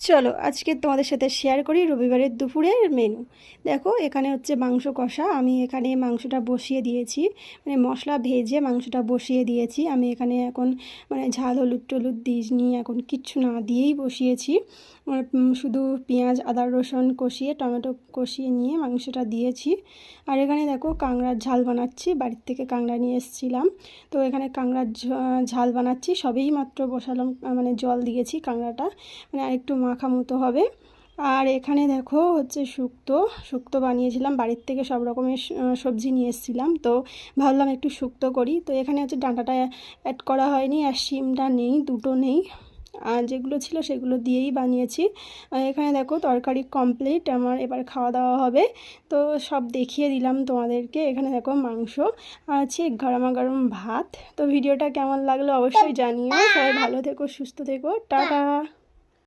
চলো আজকে তোমাদের সাথে শেয়ার করি রবিবারের দুপুরের মেনু। দেখো এখানে হচ্ছে মাংস কষা। আমি এখানে মাংসটা বসিয়ে দিয়েছি, মানে মশলা ভেজে মাংসটা বসিয়ে দিয়েছি। আমি এখানে এখন মানে ঝাল হলুদ টলুদ দিইনি, এখন কিচ্ছু না দিয়েই বসিয়েছি। শুধু পেঁয়াজ আদা রসুন কষিয়ে টমেটো কষিয়ে নিয়ে মাংসটা দিয়েছি। আর এখানে দেখো কাঁকড়ার ঝাল বানাচ্ছি, বাড়ির থেকে কাঁকড়া নিয়ে এসেছিলাম। তো এখানে কাঁকড়ার ঝাল বানাচ্ছি, সবেই মাত্র বসালাম, মানে জল দিয়েছি, কাঁকড়াটা মানে আরেকটু মাখা মতো হবে। আর এখানে দেখো হচ্ছে শুক্তো শুক্তো বানিয়েছিলাম, বাড়ির থেকে সব রকমের সবজি নিয়ে এসেছিলাম, তো ভাবলাম একটু শুক্তো করি। তো এখানে হচ্ছে ডাঁটাটা অ্যাড করা হয়নি, আর শিমটা নেই, দুটো নেই, আর যেগুলো ছিল সেগুলো দিয়েই বানিয়েছি। এখানে দেখো তরকারি কমপ্লিট আমার, এবার খাওয়া দাওয়া হবে। তো সব দেখিয়ে দিলাম তোমাদেরকে। এখানে দেখো মাংস আর আছে গরমা গরম ভাত। তো ভিডিওটা কেমন লাগলো অবশ্যই জানিও। সবাই ভালো থেকো, সুস্থ থেকো, টাটা।